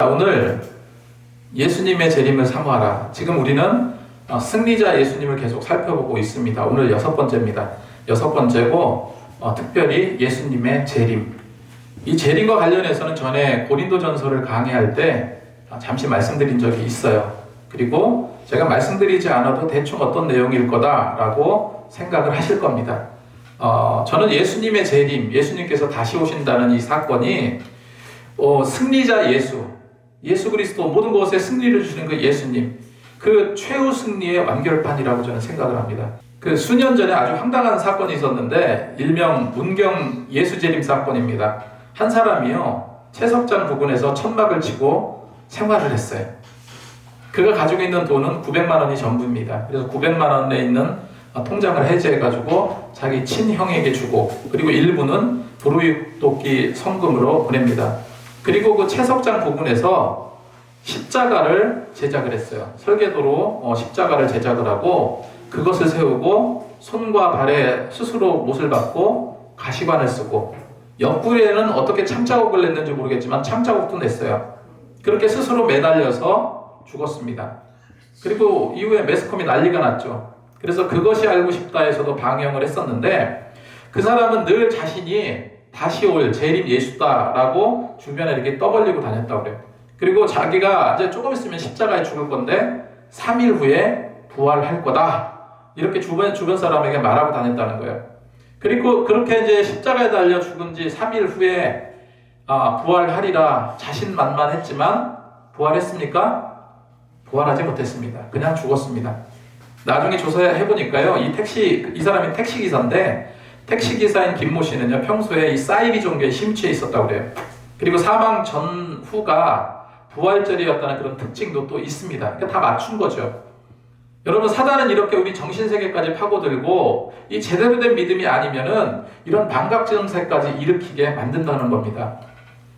오늘 예수님의 재림을 사모하라. 지금 우리는 승리자 예수님을 계속 살펴보고 있습니다. 오늘 6번째입니다. 6번째고 특별히 예수님의 재림. 이 재림과 관련해서는 전에 고린도전서를 강의할 때 잠시 말씀드린 적이 있어요. 그리고 제가 말씀드리지 않아도 대충 어떤 내용일 거다라고 생각을 하실 겁니다. 저는 예수님의 재림, 예수님께서 다시 오신다는 이 사건이 승리자 예수 그리스도 모든 것에 승리를 주시는 그 예수님, 그 최후 승리의 완결판이라고 저는 생각을 합니다. 그 수년 전에 아주 황당한 사건이 있었는데 일명 문경 예수재림 사건입니다. 한 사람이요, 채석장 부근에서 천막을 치고 생활을 했어요. 그가 가지고 있는 돈은 900만 원이 전부입니다. 그래서 900만 원에 있는 통장을 해지해가지고 자기 친형에게 주고, 그리고 일부는 불우이웃돕기 성금으로 보냅니다. 그리고 그 채석장 부근에서 십자가를 제작을 했어요. 설계도로 십자가를 제작을 하고 그것을 세우고 손과 발에 스스로 못을 박고 가시관을 쓰고, 옆구리에는 어떻게 참자국을 냈는지 모르겠지만 참자국도 냈어요. 그렇게 스스로 매달려서 죽었습니다. 그리고 이후에 매스컴이 난리가 났죠. 그래서 그것이 알고 싶다에서도 방영을 했었는데, 그 사람은 늘 자신이 다시 올 재림 예수다라고 주변에 이렇게 떠벌리고 다녔다고 그래요. 그리고 자기가 이제 조금 있으면 십자가에 죽을 건데 3일 후에 부활할 거다, 이렇게 주변 사람에게 말하고 다녔다는 거예요. 그리고 그렇게 이제 십자가에 달려 죽은 지 3일 후에 부활하리라 자신만만했지만 부활했습니까? 부활하지 못했습니다. 그냥 죽었습니다. 나중에 조사해보니까요, 이 사람이 택시기사인데, 택시기사인 김모 씨는요, 평소에 이 사이비 종교에 심취해 있었다고 그래요. 그리고 사망 전후가 부활절이었다는 그런 특징도 또 있습니다. 그러니까 다 맞춘 거죠. 여러분, 사단은 이렇게 우리 정신세계까지 파고들고 이 제대로 된 믿음이 아니면은 이런 망각 증세까지 일으키게 만든다는 겁니다.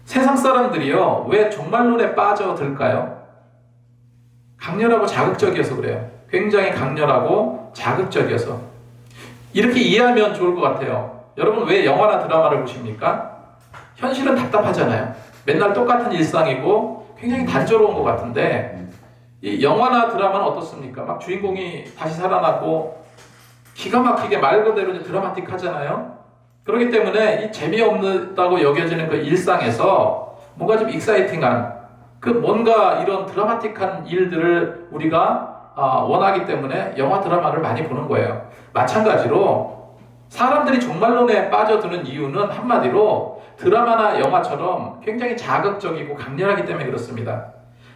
세상 사람들이요, 왜 종말론에 빠져들까요? 강렬하고 자극적이어서 그래요. 굉장히 강렬하고 자극적이어서. 이렇게 이해하면 좋을 것 같아요. 여러분, 왜 영화나 드라마를 보십니까? 현실은 답답하잖아요. 맨날 똑같은 일상이고 굉장히 단조로운 것 같은데, 이 영화나 드라마는 어떻습니까? 막 주인공이 다시 살아나고 기가 막히게 말 그대로 드라마틱하잖아요. 그렇기 때문에 이 재미없다고 여겨지는 그 일상에서 뭔가 좀 익사이팅한, 그 뭔가 이런 드라마틱한 일들을 우리가 원하기 때문에 영화 드라마를 많이 보는 거예요. 마찬가지로 사람들이 종말론에 빠져드는 이유는 한마디로 드라마나 영화처럼 굉장히 자극적이고 강렬하기 때문에 그렇습니다.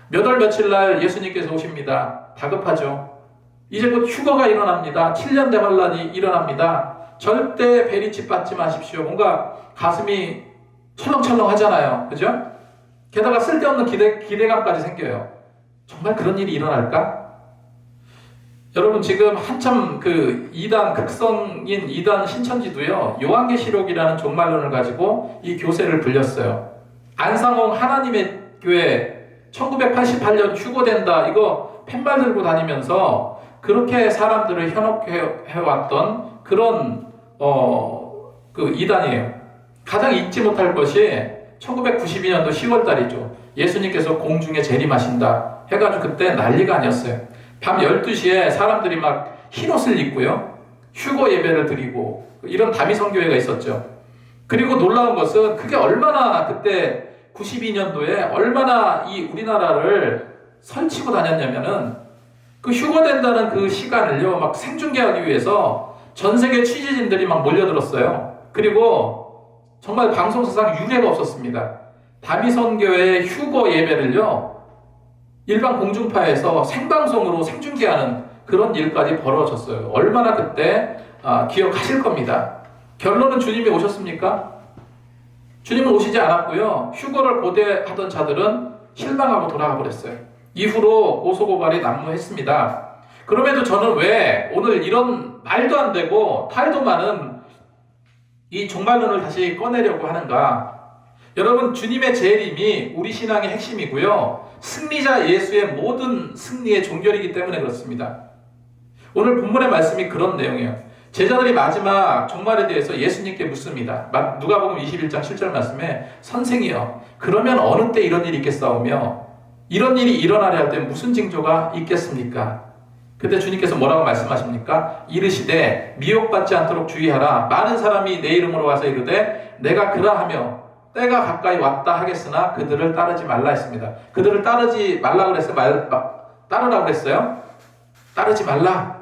몇 월 며칠 날 예수님께서 오십니다. 다급하죠. 이제 곧 휴거가 일어납니다. 7년 대환란이 일어납니다. 절대 베리치 받지 마십시오. 뭔가 가슴이 철렁철렁 하잖아요. 그죠? 게다가 쓸데없는 기대감까지 생겨요. 정말 그런 일이 일어날까? 여러분, 지금 한참 그 극성인 이단 신천지도요, 요한계시록이라는 종말론을 가지고 이 교세를 불렸어요. 안상홍 하나님의 교회 1988년 휴거된다, 이거 팻말 들고 다니면서 그렇게 사람들을 현혹해왔던 그런 그 이단이에요. 가장 잊지 못할 것이 1992년도 10월달이죠. 예수님께서 공중에 재림하신다 해가지고 그때 난리가 아니었어요. 밤 12시에 사람들이 막 흰옷을 입고요, 휴거 예배를 드리고 이런 다미성교회가 있었죠. 그리고 놀라운 것은 그게 얼마나 그때 92년도에 얼마나 이 우리나라를 설치고 다녔냐면은, 그 휴거된다는 그 시간을요 막 생중계하기 위해서 전 세계 취재진들이 막 몰려들었어요. 그리고 정말 방송사상 유례가 없었습니다. 다미성교회의 휴거 예배를요 일반 공중파에서 생방송으로 생중계하는 그런 일까지 벌어졌어요. 얼마나 그때 기억하실 겁니다. 결론은 주님이 오셨습니까? 주님은 오시지 않았고요. 휴거를 고대하던 자들은 실망하고 돌아가 버렸어요. 이후로 고소고발이 난무했습니다. 그럼에도 저는 왜 오늘 이런 말도 안 되고 탈도 많은 이 종말론을 다시 꺼내려고 하는가? 여러분, 주님의 재림이 우리 신앙의 핵심이고요, 승리자 예수의 모든 승리의 종결이기 때문에 그렇습니다. 오늘 본문의 말씀이 그런 내용이에요. 제자들이 마지막 종말에 대해서 예수님께 묻습니다. 누가복음 21장 7절 말씀에 선생이여 그러면 어느 때 이런 일이 있겠사오며 이런 일이 일어나려 할 때 무슨 징조가 있겠습니까? 그때 주님께서 뭐라고 말씀하십니까? 이르시되 미혹받지 않도록 주의하라. 많은 사람이 내 이름으로 와서 이르되 내가 그라하며 때가 가까이 왔다 하겠으나 그들을 따르지 말라 했습니다. 그들을 따르지 말라 그랬어요? 따르라고 그랬어요? 따르지 말라.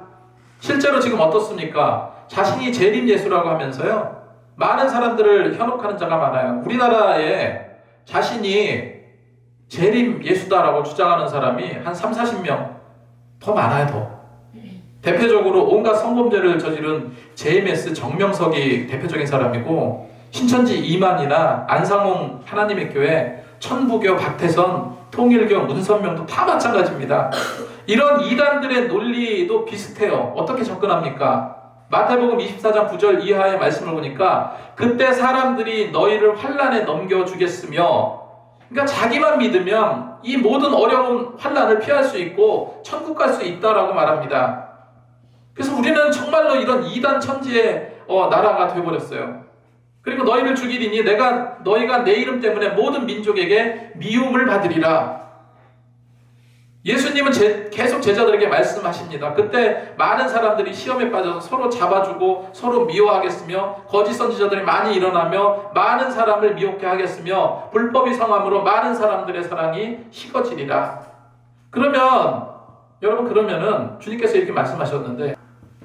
실제로 지금 어떻습니까? 자신이 재림 예수라고 하면서요 많은 사람들을 현혹하는 자가 많아요. 우리나라에 자신이 재림 예수다라고 주장하는 사람이 한 30-40명 더 많아요. 더 대표적으로 온갖 성범죄를 저지른 JMS 정명석이 대표적인 사람이고 신천지 이만이나 안상홍 하나님의 교회 천부교 박태선 통일교 문선명도 다 마찬가지입니다. 이런 이단들의 논리도 비슷해요. 어떻게 접근합니까? 마태복음 24장 9절 이하의 말씀을 보니까 그때 사람들이 너희를 환난에 넘겨주겠으며 그러니까 자기만 믿으면 이 모든 어려운 환난을 피할 수 있고 천국 갈 수 있다라고 말합니다. 그래서 우리는 정말로 이런 이단 천지의 나라가 되어버렸어요. 그리고 너희를 죽이리니 너희가 내 이름 때문에 모든 민족에게 미움을 받으리라. 예수님은 계속 제자들에게 말씀하십니다. 그때 많은 사람들이 시험에 빠져서 서로 잡아주고 서로 미워하겠으며 거짓 선지자들이 많이 일어나며 많은 사람을 미혹해 하겠으며 불법이 성함으로 많은 사람들의 사랑이 식어지리라. 그러면은 주님께서 이렇게 말씀하셨는데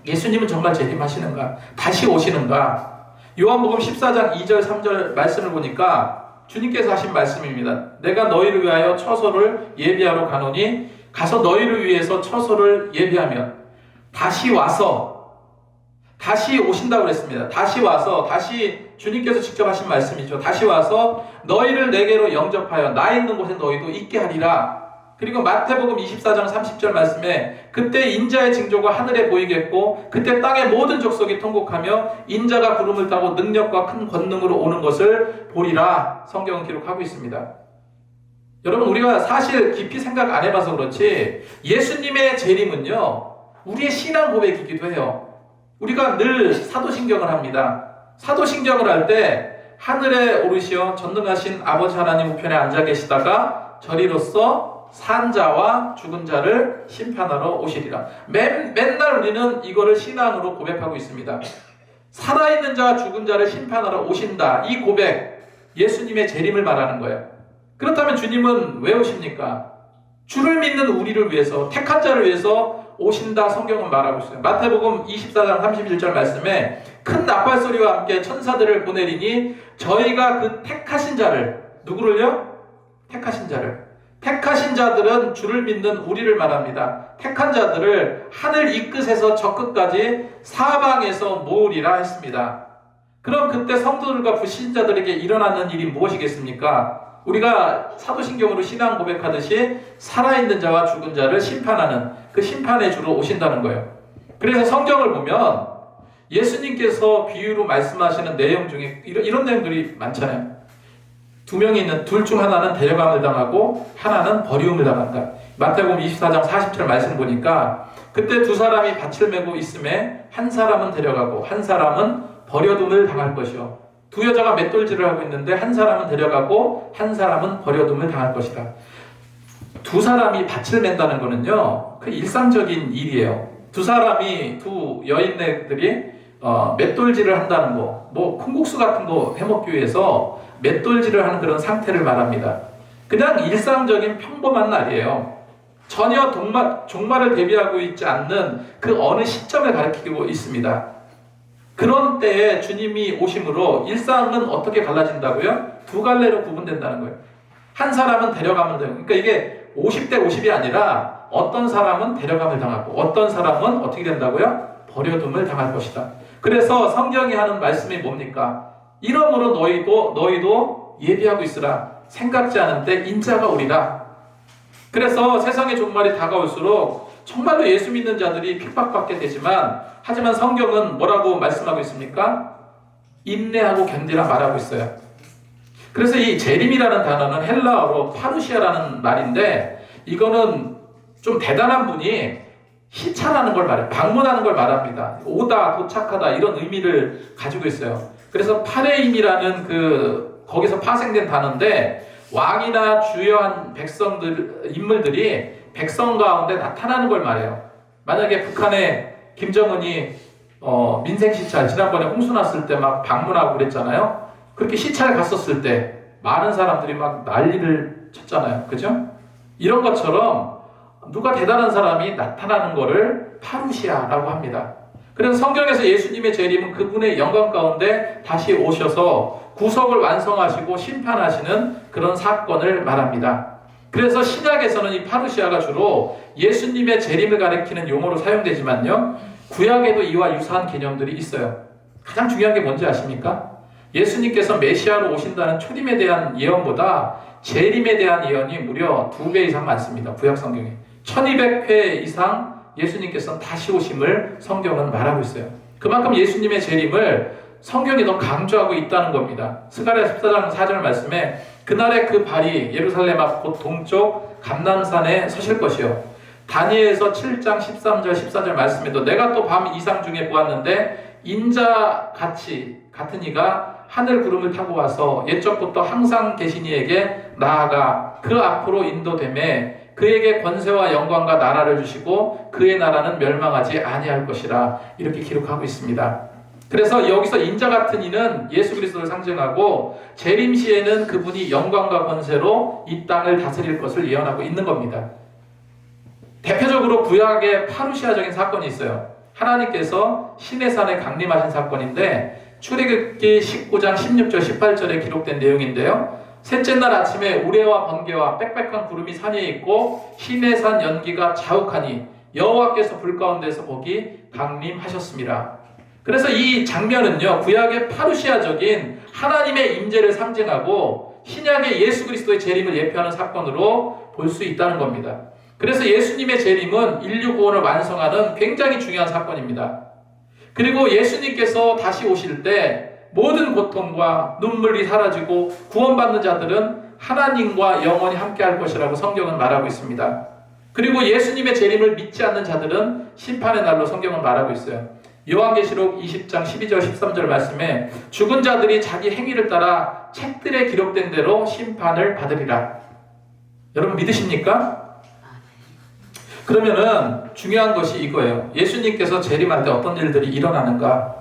예수님은 정말 재림하시는가? 다시 오시는가? 요한복음 14장 2절 3절 말씀을 보니까 주님께서 하신 말씀입니다. 내가 너희를 위하여 처소를 예비하러 가노니 가서 너희를 위해서 처소를 예비하면 다시 오신다고 그랬습니다. 다시 주님께서 직접 하신 말씀이죠. 다시 와서 너희를 내게로 영접하여 나 있는 곳에 너희도 있게 하리라. 그리고 마태복음 24장 30절 말씀에 그때 인자의 징조가 하늘에 보이겠고 그때 땅의 모든 족속이 통곡하며 인자가 구름을 타고 능력과 큰 권능으로 오는 것을 보리라. 성경은 기록하고 있습니다. 여러분 우리가 사실 깊이 생각 안 해봐서 그렇지 예수님의 재림은요 우리의 신앙 고백이기도 해요. 우리가 늘 사도신경을 합니다. 사도신경을 할 때 하늘에 오르시어 전능하신 아버지 하나님 우편에 앉아 계시다가 저리로서 산 자와 죽은 자를 심판하러 오시리라. 맨날 우리는 이거를 신앙으로 고백하고 있습니다. 살아있는 자와 죽은 자를 심판하러 오신다. 이 고백, 예수님의 재림을 말하는 거예요. 그렇다면 주님은 왜 오십니까? 주를 믿는 우리를 위해서, 택한 자를 위해서 오신다. 성경은 말하고 있어요. 마태복음 24장 31절 말씀에 큰 나팔소리와 함께 천사들을 보내리니 저희가 그 택하신 자를, 누구를요? 택하신 자들은 주를 믿는 우리를 말합니다. 택한 자들을 하늘 이 끝에서 저 끝까지 사방에서 모으리라 했습니다. 그럼 그때 성도들과 불신자들에게 일어나는 일이 무엇이겠습니까? 우리가 사도신경으로 신앙 고백하듯이 살아있는 자와 죽은 자를 심판하는 그 심판의 주로 오신다는 거예요. 그래서 성경을 보면 예수님께서 비유로 말씀하시는 내용 중에 이런 내용들이 많잖아요. 두 명이 있는 둘 중 하나는 데려감을 당하고 하나는 버리움을 당한다. 마태복음 24장 40절 말씀 보니까 그때 두 사람이 밭을 메고 있음에 한 사람은 데려가고 한 사람은 버려둠을 당할 것이요. 두 여자가 맷돌질을 하고 있는데 한 사람은 데려가고 한 사람은 버려둠을 당할 것이다. 두 사람이 밭을 맨다는 거는요, 그 일상적인 일이에요. 두 여인네들이 맷돌질을 한다는 거, 콩국수 같은 거 해먹기 위해서 맷돌질을 하는 그런 상태를 말합니다. 그냥 일상적인 평범한 날이에요. 전혀 종말을 대비하고 있지 않는 그 어느 시점을 가리키고 있습니다. 그런 때에 주님이 오심으로 일상은 어떻게 갈라진다고요? 두 갈래로 구분된다는 거예요. 한 사람은 데려가면 돼요. 그러니까 이게 50대 50이 아니라 어떤 사람은 데려감을 당하고 어떤 사람은 어떻게 된다고요? 버려둠을 당할 것이다. 그래서 성경이 하는 말씀이 뭡니까? 이러므로 너희도 예비하고 있으라. 생각지 않은 때 인자가 오리라. 그래서 세상의 종말이 다가올수록 정말로 예수 믿는 자들이 핍박받게 되지만 하지만 성경은 뭐라고 말씀하고 있습니까? 인내하고 견디라 말하고 있어요. 그래서 이 재림이라는 단어는 헬라어로 파루시아라는 말인데 이거는 좀 대단한 분이 시차라는 걸 말해요. 방문하는 걸 말합니다. 오다, 도착하다 이런 의미를 가지고 있어요. 그래서 파레임이라는 거기서 파생된 단어인데 왕이나 주요한 인물들이 백성 가운데 나타나는 걸 말해요. 만약에 북한의 김정은이 민생 시찰 지난번에 홍수 났을 때 막 방문하고 그랬잖아요. 그렇게 시찰 갔었을 때 많은 사람들이 막 난리를 쳤잖아요. 그죠? 이런 것처럼 누가 대단한 사람이 나타나는 것을 파루시아라고 합니다. 그래서 성경에서 예수님의 재림은 그분의 영광 가운데 다시 오셔서 구속을 완성하시고 심판하시는 그런 사건을 말합니다. 그래서 신약에서는 이 파루시아가 주로 예수님의 재림을 가리키는 용어로 사용되지만요, 구약에도 이와 유사한 개념들이 있어요. 가장 중요한 게 뭔지 아십니까? 예수님께서 메시아로 오신다는 초림에 대한 예언보다 재림에 대한 예언이 무려 2배 이상 많습니다. 구약 성경에 1200회 이상 예수님께서는 다시 오심을 성경은 말하고 있어요. 그만큼 예수님의 재림을 성경이 더 강조하고 있다는 겁니다. 스가랴 14장 4절 말씀에 그날에 그 발이 예루살렘 앞 곧 동쪽 감람산에 서실 것이요. 다니엘서 7장 13절 14절 말씀에도 내가 또 밤 이상 중에 보았는데 인자 같은 이가 하늘 구름을 타고 와서 옛적부터 항상 계신 이에게 나아가 그 앞으로 인도되매 그에게 권세와 영광과 나라를 주시고 그의 나라는 멸망하지 아니할 것이라 이렇게 기록하고 있습니다. 그래서 여기서 인자 같은 이는 예수 그리스도를 상징하고 재림 시에는 그분이 영광과 권세로 이 땅을 다스릴 것을 예언하고 있는 겁니다. 대표적으로 구약에 파루시아적인 사건이 있어요. 하나님께서 시내산에 강림하신 사건인데 출애굽기 19장 16절 18절에 기록된 내용인데요. 셋째 날 아침에 우레와 번개와 빽빽한 구름이 산에 있고 시내산 연기가 자욱하니 여호와께서 불 가운데서 거기 강림하셨습니다. 그래서 이 장면은요, 구약의 파루시아적인 하나님의 임재를 상징하고 신약의 예수 그리스도의 재림을 예표하는 사건으로 볼 수 있다는 겁니다. 그래서 예수님의 재림은 인류 구원을 완성하는 굉장히 중요한 사건입니다. 그리고 예수님께서 다시 오실 때 모든 고통과 눈물이 사라지고 구원받는 자들은 하나님과 영원히 함께 할 것이라고 성경은 말하고 있습니다. 그리고 예수님의 재림을 믿지 않는 자들은 심판의 날로 성경은 말하고 있어요. 요한계시록 20장 12절 13절 말씀에 죽은 자들이 자기 행위를 따라 책들에 기록된 대로 심판을 받으리라. 여러분 믿으십니까? 그러면은 중요한 것이 이거예요. 예수님께서 재림할 때 어떤 일들이 일어나는가?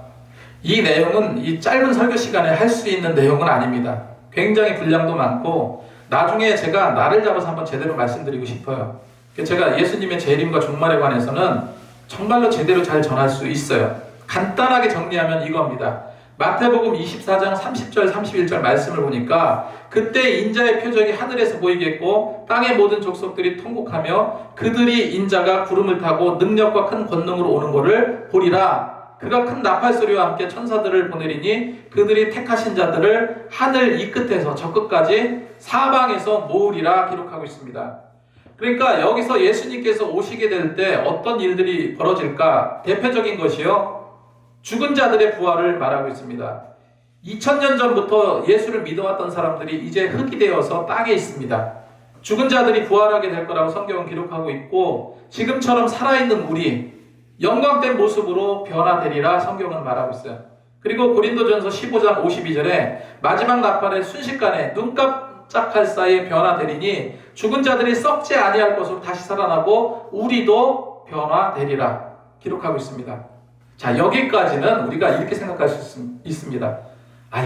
이 내용은 이 짧은 설교 시간에 할 수 있는 내용은 아닙니다. 굉장히 분량도 많고 나중에 제가 날을 잡아서 한번 제대로 말씀드리고 싶어요. 제가 예수님의 재림과 종말에 관해서는 정말로 제대로 잘 전할 수 있어요. 간단하게 정리하면 이겁니다. 마태복음 24장 30절 31절 말씀을 보니까 그때 인자의 표적이 하늘에서 보이겠고 땅의 모든 족속들이 통곡하며 그들이 인자가 구름을 타고 능력과 큰 권능으로 오는 것을 보리라. 그가 큰 나팔 소리와 함께 천사들을 보내리니 그들이 택하신 자들을 하늘 이 끝에서 저 끝까지 사방에서 모으리라 기록하고 있습니다. 그러니까 여기서 예수님께서 오시게 될 때 어떤 일들이 벌어질까? 대표적인 것이요, 죽은 자들의 부활을 말하고 있습니다. 2000년 전부터 예수를 믿어왔던 사람들이 이제 흙이 되어서 땅에 있습니다. 죽은 자들이 부활하게 될 거라고 성경은 기록하고 있고 지금처럼 살아있는 우리 영광된 모습으로 변화되리라 성경은 말하고 있어요. 그리고 고린도전서 15장 52절에 마지막 나팔에 순식간에 눈 깜짝할 사이에 변화되리니 죽은 자들이 썩지 아니할 것으로 다시 살아나고 우리도 변화되리라 기록하고 있습니다. 자, 여기까지는 우리가 이렇게 생각할 수 있습니다.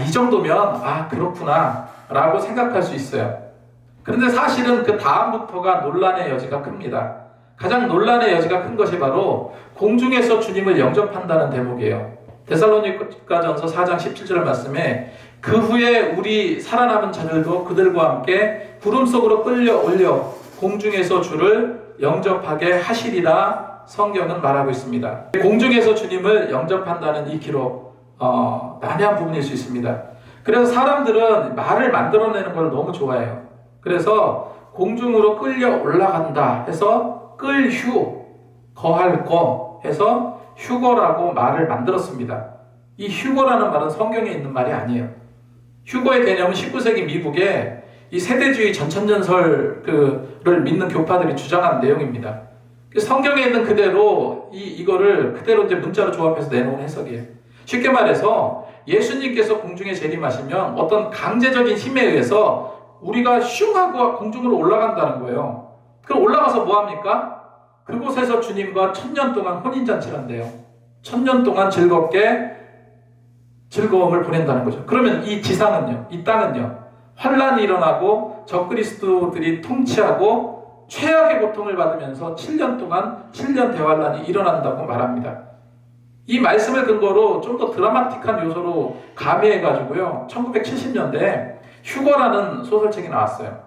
이 정도면 그렇구나 라고 생각할 수 있어요. 그런데 사실은 그 다음부터가 논란의 여지가 큽니다. 가장 논란의 여지가 큰 것이 바로 공중에서 주님을 영접한다는 대목이에요. 데살로니가전서 4장 17절 말씀에 그 후에 우리 살아남은 자들도 그들과 함께 구름 속으로 끌려 올려 공중에서 주를 영접하게 하시리라 성경은 말하고 있습니다. 공중에서 주님을 영접한다는 이 기록 난해한 부분일 수 있습니다. 그래서 사람들은 말을 만들어내는 걸 너무 좋아해요. 그래서 공중으로 끌려 올라간다 해서 끌휴 거할 거 해서 휴거라고 말을 만들었습니다. 이 휴거라는 말은 성경에 있는 말이 아니에요. 휴거의 개념은 19세기 미국에 이 세대주의 전천전설을 믿는 교파들이 주장한 내용입니다. 성경에 있는 그대로 이거를 그대로 이제 문자로 조합해서 내놓은 해석이에요. 쉽게 말해서 예수님께서 공중에 재림하시면 어떤 강제적인 힘에 의해서 우리가 슝 하고 공중으로 올라간다는 거예요. 그럼 올라가서 뭐 합니까? 그곳에서 주님과 1000년 동안 혼인잔치를 한대요. 1000년 동안 즐겁게 즐거움을 보낸다는 거죠. 그러면 이 지상은요, 이 땅은요, 환란이 일어나고 적그리스도들이 통치하고 최악의 고통을 받으면서 7년 동안 7년 대환란이 일어난다고 말합니다. 이 말씀을 근거로 좀 더 드라마틱한 요소로 가미해가지고요, 1970년대에 휴거라는 소설책이 나왔어요.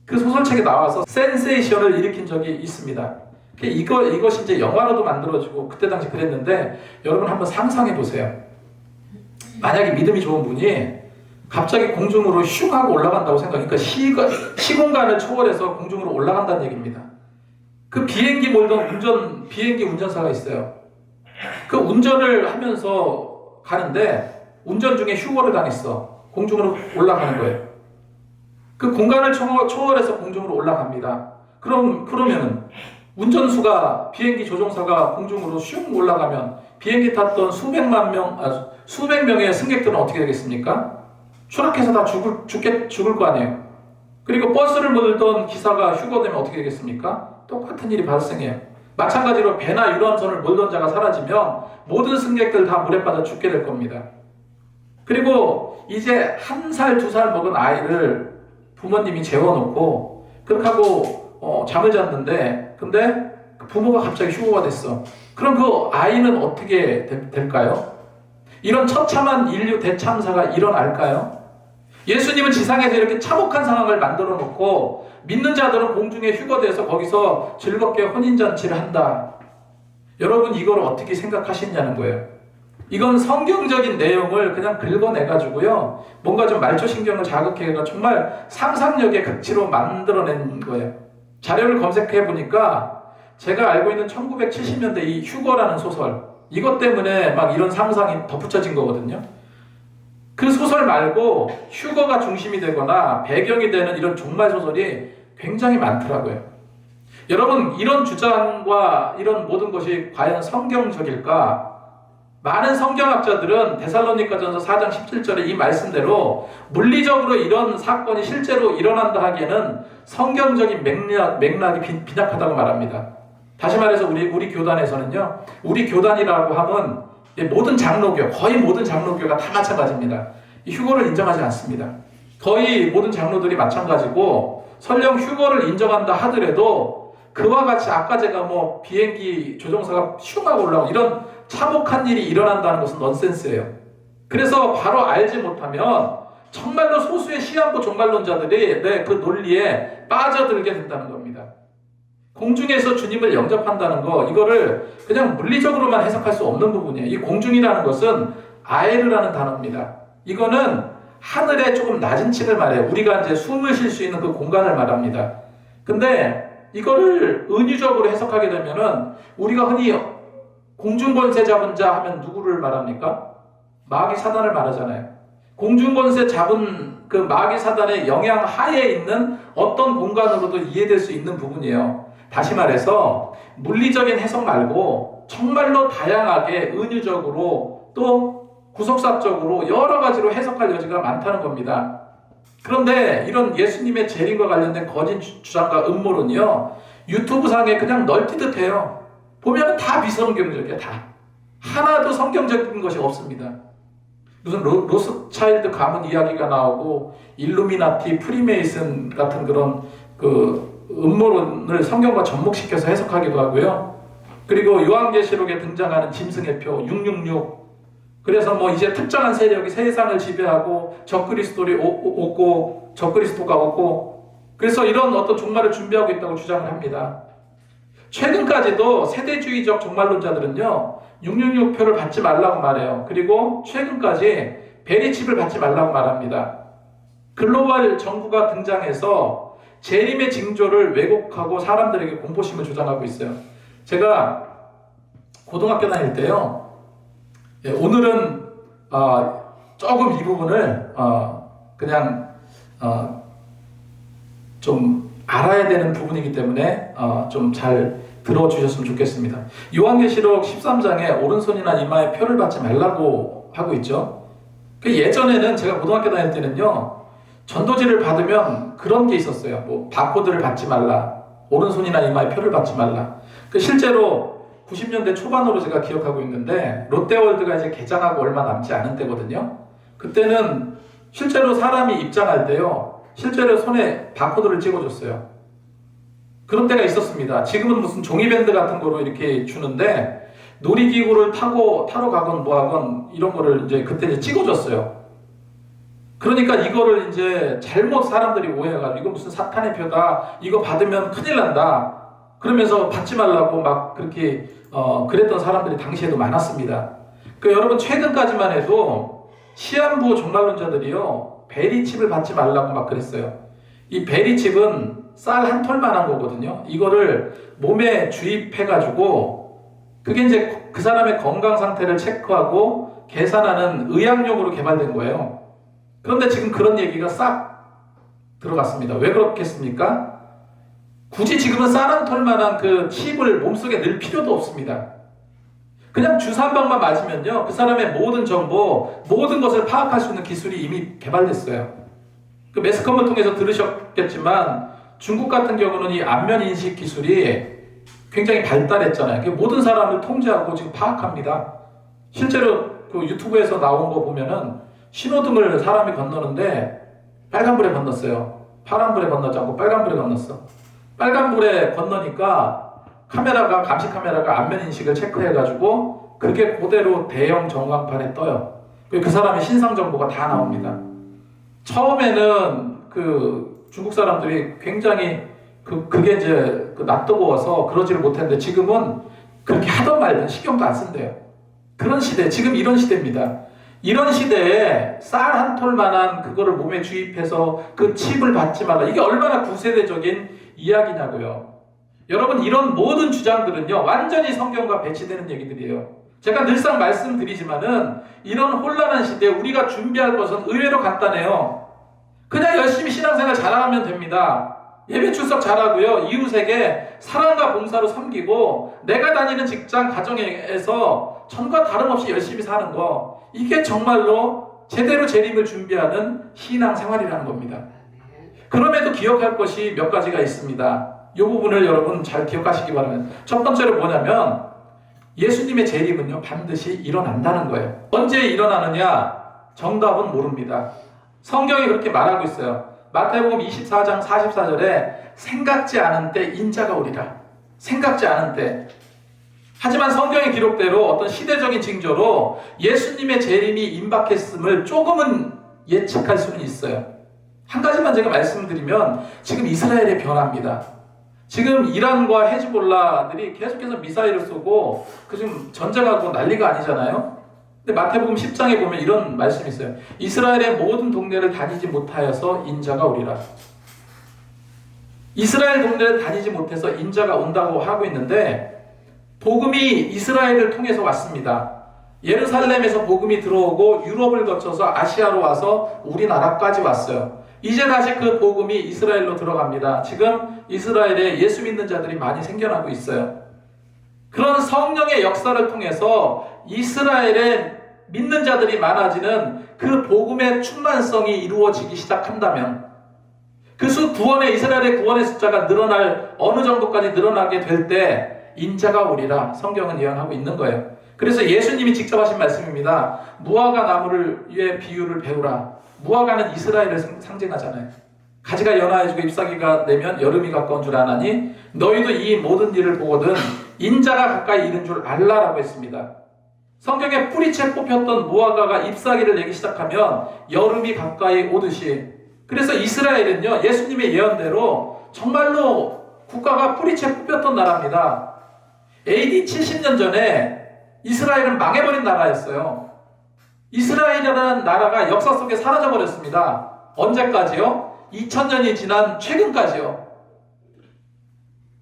그 소설책이 나와서 센세이션을 일으킨 적이 있습니다. 이것이 이제 영화로도 만들어지고 그때 당시 그랬는데, 여러분 한번 상상해 보세요. 만약에 믿음이 좋은 분이 갑자기 공중으로 슝 하고 올라간다고 생각하니까 시공간을 초월해서 공중으로 올라간다는 얘기입니다. 그 비행기 몰던 비행기 운전사가 있어요. 그 운전을 하면서 가는데 운전 중에 휴거를 당했어. 공중으로 올라가는 거예요. 그 공간을 초월해서 공중으로 올라갑니다. 그러면 운전수가, 비행기 조종사가 공중으로 슝 올라가면 비행기 탔던 수백 명의 승객들은 어떻게 되겠습니까? 추락해서 다 죽을 거 아니에요. 그리고 버스를 몰던 기사가 휴거되면 어떻게 되겠습니까? 똑같은 일이 발생해요. 마찬가지로 배나 유람선을 몰던 자가 사라지면 모든 승객들 다 물에 빠져 죽게 될 겁니다. 그리고 이제 1살, 2살 먹은 아이를 부모님이 재워놓고 그렇게 하고 잠을 잤는데, 근데 그 부모가 갑자기 휴거가 됐어. 그럼 그 아이는 어떻게 될까요? 이런 처참한 인류 대참사가 일어날까요? 예수님은 지상에서 이렇게 참혹한 상황을 만들어 놓고 믿는 자들은 공중에 휴거돼서 거기서 즐겁게 혼인잔치를 한다. 여러분, 이걸 어떻게 생각하시냐는 거예요. 이건 성경적인 내용을 그냥 긁어내가지고요, 뭔가 좀 말초신경을 자극해가 정말 상상력의 극치로 만들어낸 거예요. 자료를 검색해 보니까 제가 알고 있는 1970년대 이 휴거라는 소설, 이것 때문에 막 이런 상상이 덧붙여진 거거든요. 그 소설 말고 휴거가 중심이 되거나 배경이 되는 이런 종말 소설이 굉장히 많더라고요. 여러분, 이런 주장과 이런 모든 것이 과연 성경적일까? 많은 성경학자들은 데살로니가전서 4장 17절에 이 말씀대로 물리적으로 이런 사건이 실제로 일어난다 하기에는 성경적인 맥락이 빈약하다고 말합니다. 다시 말해서 우리 교단에서는요, 우리 교단이라고 하면 모든 장로교, 거의 모든 장로교가 다 마찬가지입니다. 이 휴거를 인정하지 않습니다. 거의 모든 장로들이 마찬가지고, 설령 휴거를 인정한다 하더라도 그와 같이 아까 제가 비행기 조종사가 슝하고 올라오고 이런 참혹한 일이 일어난다는 것은 넌센스예요. 그래서 바로 알지 못하면 정말로 소수의 시한부 종말론자들이 그 논리에 빠져들게 된다는 겁니다. 공중에서 주님을 영접한다는 거, 이거를 그냥 물리적으로만 해석할 수 없는 부분이에요. 이 공중이라는 것은 아에르라는 단어입니다. 이거는 하늘의 조금 낮은 층을 말해요. 우리가 이제 숨을 쉴 수 있는 그 공간을 말합니다. 근데 이거를 은유적으로 해석하게 되면은 우리가 흔히 공중권세 잡은 자 하면 누구를 말합니까? 마귀 사단을 말하잖아요. 공중권세 잡은 그 마귀 사단의 영향 하에 있는 어떤 공간으로도 이해될 수 있는 부분이에요. 다시 말해서 물리적인 해석 말고 정말로 다양하게 은유적으로 또 구속사적으로 여러 가지로 해석할 여지가 많다는 겁니다. 그런데 이런 예수님의 재림과 관련된 거짓 주장과 음모론이요, 유튜브상에 그냥 널뛰듯해요. 보면 다 비성경적이야. 다 하나도 성경적인 것이 없습니다. 무슨 로스차일드 가문 이야기가 나오고 일루미나티, 프리메이슨 같은 그런 그 음모론을 성경과 접목시켜서 해석하기도 하고요. 그리고 요한계시록에 등장하는 짐승의 표 666, 그래서 이제 특정한 세력이 세상을 지배하고 적그리스도가 오고, 그래서 이런 어떤 종말을 준비하고 있다고 주장을 합니다. 최근까지도 세대주의적 종말론자들은요, 666표를 받지 말라고 말해요. 그리고 최근까지 베리칩을 받지 말라고 말합니다. 글로벌 정부가 등장해서 재림의 징조를 왜곡하고 사람들에게 공포심을 조장하고 있어요. 제가 고등학교 다닐 때요, 오늘은 조금 이 부분을 그냥 좀 알아야 되는 부분이기 때문에 좀 잘 들어주셨으면 좋겠습니다. 요한계시록 13장에 오른손이나 이마에 표를 받지 말라고 하고 있죠. 예전에는 제가 고등학교 다닐 때는요, 전도지를 받으면 그런 게 있었어요. 뭐 바코드를 받지 말라, 오른손이나 이마에 표를 받지 말라. 실제로 90년대 초반으로 제가 기억하고 있는데, 롯데월드가 이제 개장하고 얼마 남지 않은 때거든요. 그때는 실제로 사람이 입장할 때요, 실제로 손에 바코드를 찍어줬어요. 그런 때가 있었습니다. 지금은 무슨 종이밴드 같은 거로 이렇게 주는데, 놀이기구를 타러 가건 뭐하건 이런 거를 이제 그때 이제 찍어줬어요. 그러니까 이거를 이제 잘못 사람들이 오해해가지고 이거 무슨 사탄의 표다, 이거 받으면 큰일 난다, 그러면서 받지 말라고 막 그렇게 그랬던 사람들이 당시에도 많았습니다. 여러분, 최근까지만 해도 시한부 종말론자들이요, 베리칩을 받지 말라고 막 그랬어요. 이 베리칩은 쌀 한 톨만한 거거든요. 이거를 몸에 주입해가지고 그게 이제 그 사람의 건강 상태를 체크하고 계산하는 의학용으로 개발된 거예요. 그런데 지금 그런 얘기가 싹 들어갔습니다. 왜 그렇겠습니까? 굳이 지금은 쌀 한 톨만한 그 칩을 몸속에 넣을 필요도 없습니다. 그냥 주사 한 방만 맞으면요, 그 사람의 모든 정보, 모든 것을 파악할 수 있는 기술이 이미 개발됐어요. 그 매스컴을 통해서 들으셨겠지만 중국 같은 경우는 이 안면 인식 기술이 굉장히 발달했잖아요. 모든 사람을 통제하고 지금 파악합니다. 실제로 그 유튜브에서 나온 거 보면은 신호등을 사람이 건너는데 빨간불에 건넜어요. 파란불에 건너지 않고 빨간불에 건넜어. 빨간불에 건너니까 감시 카메라가 안면 인식을 체크해가지고 그게 그대로 대형 전광판에 떠요. 그 사람의 신상 정보가 다 나옵니다. 처음에는 그 중국 사람들이 굉장히 그게 이제 낯뜨거워서 그러지를 못했는데, 지금은 그렇게 하던 말든 신경도 안 쓴대요. 그런 시대, 지금 이런 시대입니다. 이런 시대에 쌀 한 톨만한 그거를 몸에 주입해서 그 칩을 받지 말라, 이게 얼마나 구세대적인 이야기냐고요. 여러분, 이런 모든 주장들은요, 완전히 성경과 배치되는 얘기들이에요. 제가 늘상 말씀드리지만은 이런 혼란한 시대에 우리가 준비할 것은 의외로 간단해요. 그냥 열심히 신앙생활 잘하면 됩니다. 예배 출석 잘하고요, 이웃에게 사랑과 봉사로 섬기고 내가 다니는 직장, 가정에서 전과 다름없이 열심히 사는 거, 이게 정말로 제대로 재림을 준비하는 신앙생활이라는 겁니다. 그럼에도 기억할 것이 몇 가지가 있습니다. 이 부분을 여러분 잘 기억하시기 바랍니다. 첫 번째로 뭐냐면, 예수님의 재림은요, 반드시 일어난다는 거예요. 언제 일어나느냐? 정답은 모릅니다. 성경이 그렇게 말하고 있어요. 마태복음 24장 44절에 생각지 않은 때 인자가 오리라. 생각지 않은 때. 하지만 성경의 기록대로 어떤 시대적인 징조로 예수님의 재림이 임박했음을 조금은 예측할 수는 있어요. 한 가지만 제가 말씀드리면, 지금 이스라엘의 변화입니다. 지금 이란과 헤즈볼라들이 계속해서 미사일을 쏘고 지금 전쟁하고 난리가 아니잖아요. 근데 마태복음 10장에 보면 이런 말씀이 있어요. 이스라엘의 모든 동네를 다니지 못하여서 인자가 오리라. 이스라엘 동네를 다니지 못해서 인자가 온다고 하고 있는데, 복음이 이스라엘을 통해서 왔습니다. 예루살렘에서 복음이 들어오고 유럽을 거쳐서 아시아로 와서 우리나라까지 왔어요. 이제 다시 그 복음이 이스라엘로 들어갑니다. 지금 이스라엘에 예수 믿는 자들이 많이 생겨나고 있어요. 그런 성령의 역사를 통해서 이스라엘에 믿는 자들이 많아지는 그 복음의 충만성이 이루어지기 시작한다면, 그 구원의, 이스라엘의 구원의 숫자가 늘어날, 어느 정도까지 늘어나게 될 때 인자가 오리라 성경은 예언하고 있는 거예요. 그래서 예수님이 직접 하신 말씀입니다. 무화과 나무를 위해 비유를 배우라. 무화과는 이스라엘을 상징하잖아요. 가지가 연하여지고 잎사귀가 내면 여름이 가까운 줄 아나니 너희도 이 모든 일을 보거든 인자가 가까이 이른 줄 알라라고 했습니다. 성경에 뿌리채 뽑혔던 무화과가 잎사귀를 내기 시작하면 여름이 가까이 오듯이, 그래서 이스라엘은요, 예수님의 예언대로 정말로 국가가 뿌리채 뽑혔던 나라입니다. AD 70년 전에 이스라엘은 망해버린 나라였어요. 이스라엘이라는 나라가 역사 속에 사라져버렸습니다. 언제까지요? 2000년이 지난 최근까지요.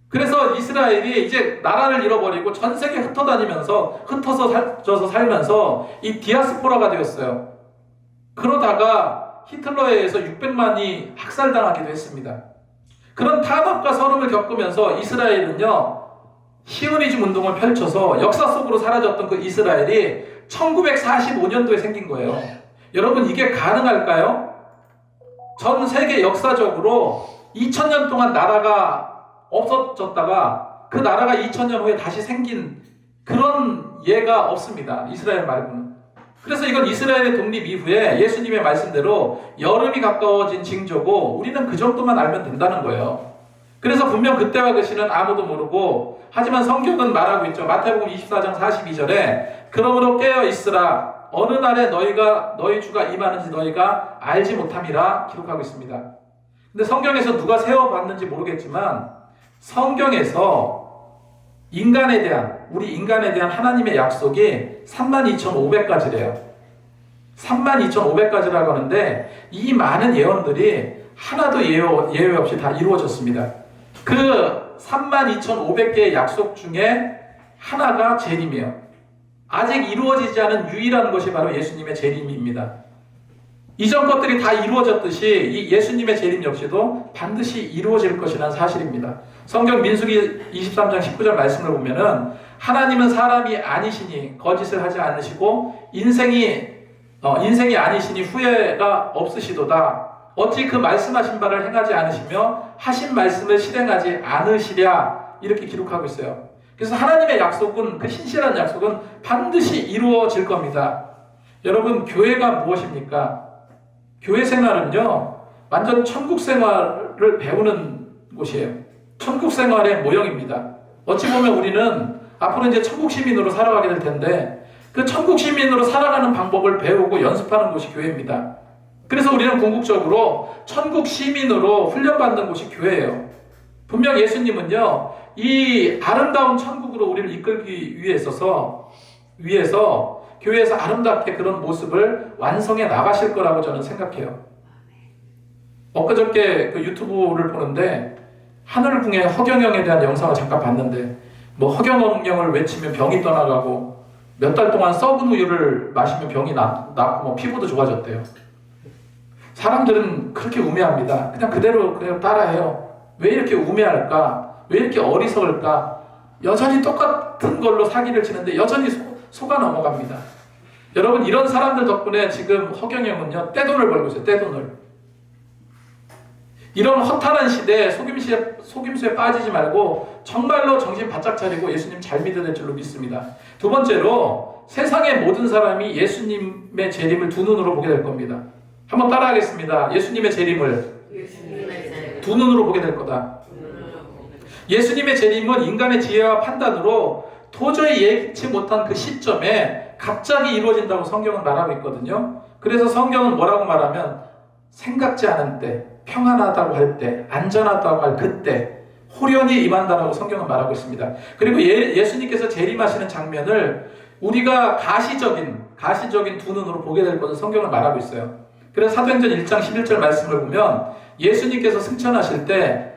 그래서 이스라엘이 이제 나라를 잃어버리고 전 세계 흩어져서 살면서 이 디아스포라가 되었어요. 그러다가 히틀러에 의해서 600만이 학살당하기도 했습니다. 그런 탄압과 서름을 겪으면서 이스라엘은요, 시오니즘 운동을 펼쳐서 역사 속으로 사라졌던 그 이스라엘이 1945년도에 생긴 거예요. 여러분, 이게 가능할까요? 전 세계 역사적으로 2000년 동안 나라가 없어졌다가 그 나라가 2000년 후에 다시 생긴 그런 예가 없습니다. 이스라엘 말고는. 그래서 이건 이스라엘의 독립 이후에 예수님의 말씀대로 여름이 가까워진 징조고 우리는 그 정도만 알면 된다는 거예요. 그래서 분명 그때와 그 시는 아무도 모르고, 하지만 성경은 말하고 있죠. 마태복음 24장 42절에 그러므로 깨어 있으라, 어느 날에 너희 주가 임하는지 너희가 알지 못함이라 기록하고 있습니다. 근데 성경에서 누가 세워봤는지 모르겠지만 성경에서 우리 인간에 대한 하나님의 약속이 32,500가지래요. 32,500가지라고 하는데 이 많은 예언들이 하나도 예외 없이 다 이루어졌습니다. 그 32,500개의 약속 중에 하나가 재림이에요. 아직 이루어지지 않은 유일한 것이 바로 예수님의 재림입니다. 이전 것들이 다 이루어졌듯이 이 예수님의 재림 역시도 반드시 이루어질 것이라는 사실입니다. 성경 민수기 23장 19절 말씀을 보면은 하나님은 사람이 아니시니 거짓을 하지 않으시고 인생이 아니시니 후회가 없으시도다. 어찌 그 말씀하신 바를 행하지 않으시며 하신 말씀을 실행하지 않으시랴, 이렇게 기록하고 있어요. 그래서 하나님의 약속은, 그 신실한 약속은 반드시 이루어질 겁니다. 여러분, 교회가 무엇입니까? 교회 생활은요, 완전 천국 생활을 배우는 곳이에요. 천국 생활의 모형입니다. 어찌 보면 우리는 앞으로 이제 천국 시민으로 살아가게 될 텐데 그 천국 시민으로 살아가는 방법을 배우고 연습하는 곳이 교회입니다. 그래서 우리는 궁극적으로 천국 시민으로 훈련받는 곳이 교회예요. 분명 예수님은요, 이 아름다운 천국으로 우리를 이끌기 위해서 교회에서 아름답게 그런 모습을 완성해 나가실 거라고 저는 생각해요. 엊그저께 그 유튜브를 보는데 하늘궁의 허경영에 대한 영상을 잠깐 봤는데, 뭐 허경영을 외치면 병이 떠나가고 몇 달 동안 썩은 우유를 마시면 병이 낫고 뭐 피부도 좋아졌대요. 사람들은 그렇게 우매합니다. 그냥 그대로 따라해요. 왜 이렇게 우매할까? 왜 이렇게 어리석을까? 여전히 똑같은 걸로 사기를 치는데 여전히 속아 넘어갑니다. 여러분, 이런 사람들 덕분에 지금 허경영은요, 떼돈을 벌고 있어요. 떼돈을. 이런 허탄한 시대에 속임수에 빠지지 말고 정말로 정신 바짝 차리고 예수님 잘 믿어야 될 줄로 믿습니다. 두 번째로, 세상의 모든 사람이 예수님의 재림을 두 눈으로 보게 될 겁니다. 한번 따라하겠습니다. 예수님의 재림을 두 눈으로 보게 될 거다. 예수님의 재림은 인간의 지혜와 판단으로 도저히 예기치 못한 그 시점에 갑자기 이루어진다고 성경은 말하고 있거든요. 그래서 성경은 뭐라고 말하면 생각지 않은 때, 평안하다고 할 때, 안전하다고 할 그때 호련히 임한다라고 성경은 말하고 있습니다. 그리고 예수님께서 재림하시는 장면을 우리가 가시적인 두 눈으로 보게 될 것을 성경은 말하고 있어요. 그래서 사도행전 1장 11절 말씀을 보면 예수님께서 승천하실 때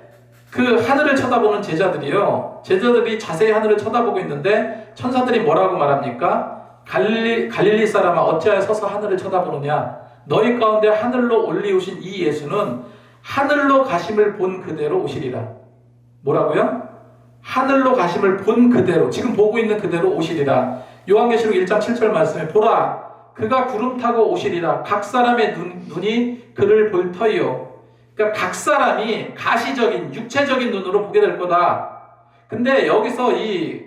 그 하늘을 쳐다보는 제자들이 자세히 하늘을 쳐다보고 있는데 천사들이 뭐라고 말합니까? 갈릴리 사람아, 어찌하여 서서 하늘을 쳐다보느냐? 너희 가운데 하늘로 올리우신 이 예수는 하늘로 가심을 본 그대로 오시리라. 뭐라고요? 하늘로 가심을 본 그대로, 지금 보고 있는 그대로 오시리라. 요한계시록 1장 7절 말씀에 보라, 그가 구름 타고 오시리라. 각 사람의 눈이 그를 볼 터이요. 그러니까 각 사람이 가시적인, 육체적인 눈으로 보게 될 거다. 근데 여기서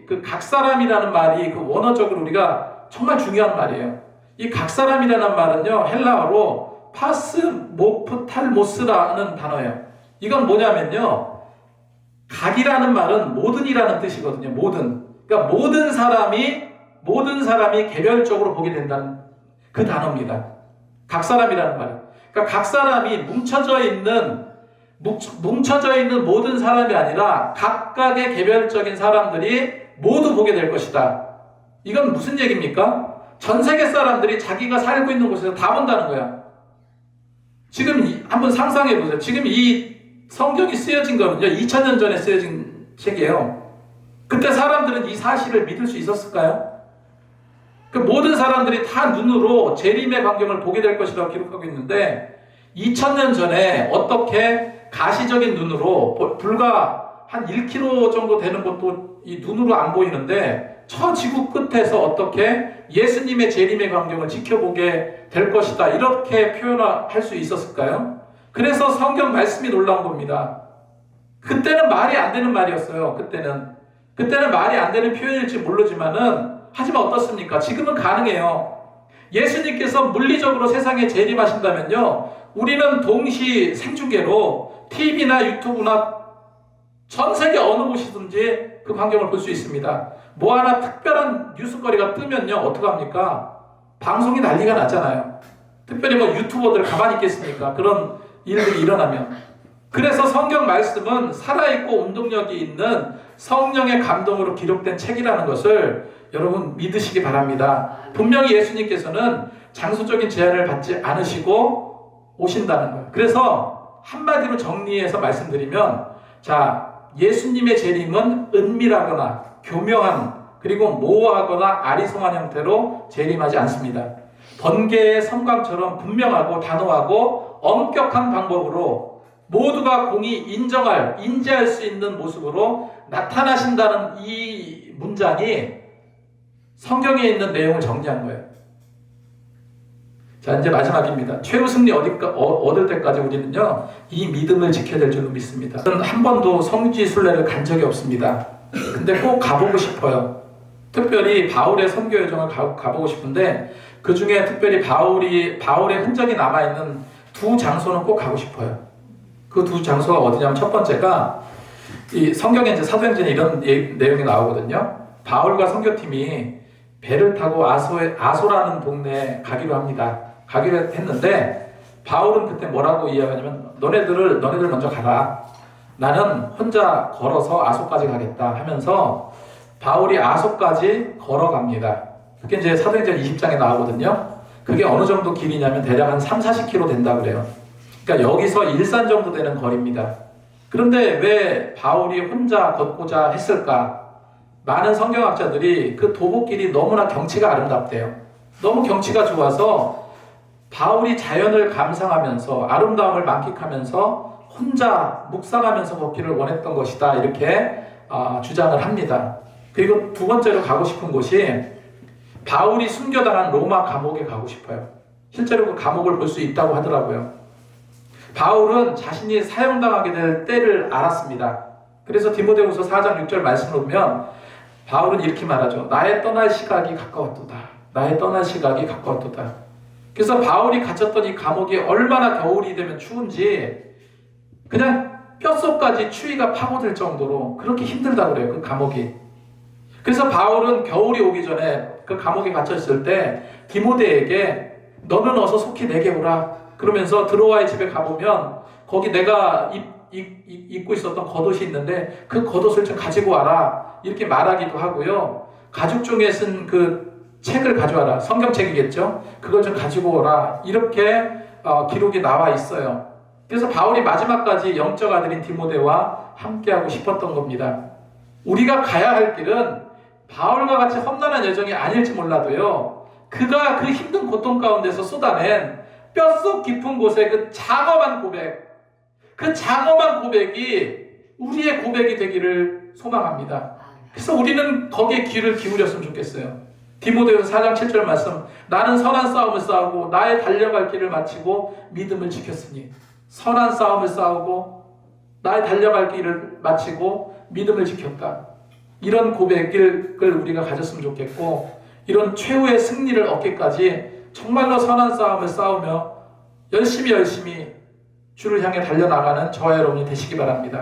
그 각 사람이라는 말이 그 원어적으로 우리가 정말 중요한 말이에요. 이 각 사람이라는 말은요, 헬라어로 파스모프탈모스라는 단어예요. 이건 뭐냐면요, 각이라는 말은 모든이라는 뜻이거든요. 모든. 그러니까 모든 사람이 개별적으로 보게 된다는 그 단어입니다. 각 사람이라는 말이에요. 그러니까 각 사람이 뭉쳐져 있는 모든 사람이 아니라 각각의 개별적인 사람들이 모두 보게 될 것이다. 이건 무슨 얘기입니까? 전 세계 사람들이 자기가 살고 있는 곳에서 다 본다는 거야. 지금 한번 상상해 보세요. 지금 이 성경이 쓰여진 거는요, 2000년 전에 쓰여진 책이에요. 그때 사람들은 이 사실을 믿을 수 있었을까요? 그 모든 사람들이 다 눈으로 재림의 광경을 보게 될 것이라고 기록하고 있는데 2000년 전에 어떻게 가시적인 눈으로 불과 한 1km 정도 되는 것도 이 눈으로 안 보이는데 저 지구 끝에서 어떻게 예수님의 재림의 광경을 지켜보게 될 것이다, 이렇게 표현할 수 있었을까요? 그래서 성경 말씀이 놀라운 겁니다. 그때는 말이 안 되는 말이었어요. 그때는 말이 안 되는 표현일지 모르지만은, 하지만 어떻습니까? 지금은 가능해요. 예수님께서 물리적으로 세상에 재림하신다면요, 우리는 동시 생중계로 TV나 유튜브나 전 세계 어느 곳이든지 그 광경을 볼 수 있습니다. 뭐 하나 특별한 뉴스거리가 뜨면요, 어떡합니까? 방송이 난리가 나잖아요. 특별히 뭐 유튜버들 가만히 있겠습니까? 그런 일들이 일어나면. 그래서 성경 말씀은 살아있고 운동력이 있는 성령의 감동으로 기록된 책이라는 것을 여러분 믿으시기 바랍니다. 분명히 예수님께서는 장소적인 제한을 받지 않으시고 오신다는 거예요. 그래서 한마디로 정리해서 말씀드리면, 자, 예수님의 재림은 은밀하거나 교묘한, 그리고 모호하거나 아리송한 형태로 재림하지 않습니다. 번개의 섬광처럼 분명하고 단호하고 엄격한 방법으로 모두가 공히 인지할 수 있는 모습으로 나타나신다는 이 문장이 성경에 있는 내용을 정리한 거예요. 자, 이제 마지막입니다. 최후 승리 얻을 때까지 우리는요, 이 믿음을 지켜야 될 줄로 믿습니다. 저는 한 번도 성지 순례를 간 적이 없습니다. 근데 꼭 가보고 싶어요. 특별히 바울의 선교 여정을 가보고 싶은데, 그 중에 특별히 바울의 흔적이 남아있는 두 장소는 꼭 가고 싶어요. 그 두 장소가 어디냐면, 첫 번째가 이 성경에 이제 사도행전에 이런 내용이 나오거든요. 바울과 선교팀이 배를 타고 아소라는 동네에 가기로 했는데, 바울은 그때 뭐라고 이야기하냐면, 너네들 먼저 가라. 나는 혼자 걸어서 아소까지 가겠다 하면서 바울이 아소까지 걸어갑니다. 그게 이제 사도행전 20장에 나오거든요. 그게 어느 정도 길이냐면 대략 한 30-40km 된다 그래요. 그러니까 여기서 일산 정도 되는 거리입니다. 그런데 왜 바울이 혼자 걷고자 했을까? 많은 성경학자들이 그 도보길이 너무나 경치가 아름답대요. 너무 경치가 좋아서 바울이 자연을 감상하면서 아름다움을 만끽하면서 혼자 묵상하면서 걷기를 원했던 것이다, 이렇게 주장을 합니다. 그리고 두 번째로 가고 싶은 곳이 바울이 숨겨당한 로마 감옥에 가고 싶어요. 실제로 그 감옥을 볼 수 있다고 하더라고요. 바울은 자신이 사형당하게 될 때를 알았습니다. 그래서 디모데후서 4장 6절 말씀을 보면 바울은 이렇게 말하죠. 나의 떠날 시각이 가까웠도다. 나의 떠날 시각이 가까웠도다. 그래서 바울이 갇혔던 이 감옥이 얼마나 겨울이 되면 추운지 그냥 뼛속까지 추위가 파고들 정도로 그렇게 힘들다고 그래요, 그 감옥이. 그래서 바울은 겨울이 오기 전에 그 감옥에 갇혔을 때 디모데에게 너는 어서 속히 내게 오라, 그러면서 드로아의 집에 가보면 거기 내가 입고 있었던 겉옷이 있는데 그 겉옷을 좀 가지고 와라, 이렇게 말하기도 하고요. 가죽 중에 쓴 그 책을 가져와라, 성경책이겠죠. 그걸 좀 가지고 오라, 이렇게 기록이 나와 있어요. 그래서 바울이 마지막까지 영적 아들인 디모데와 함께하고 싶었던 겁니다. 우리가 가야 할 길은 바울과 같이 험난한 여정이 아닐지 몰라도요, 그가 그 힘든 고통 가운데서 쏟아낸 뼛속 깊은 곳의 그 장엄한 고백, 그 장엄한 고백이 우리의 고백이 되기를 소망합니다. 그래서 우리는 거기에 귀를 기울였으면 좋겠어요. 디모데후서 4장 7절 말씀, 나는 선한 싸움을 싸우고 나의 달려갈 길을 마치고 믿음을 지켰으니. 선한 싸움을 싸우고 나의 달려갈 길을 마치고 믿음을 지켰다. 이런 고백을 우리가 가졌으면 좋겠고, 이런 최후의 승리를 얻기까지 정말로 선한 싸움을 싸우며 열심히 주를 향해 달려나가는 저와 여러분이 되시기 바랍니다.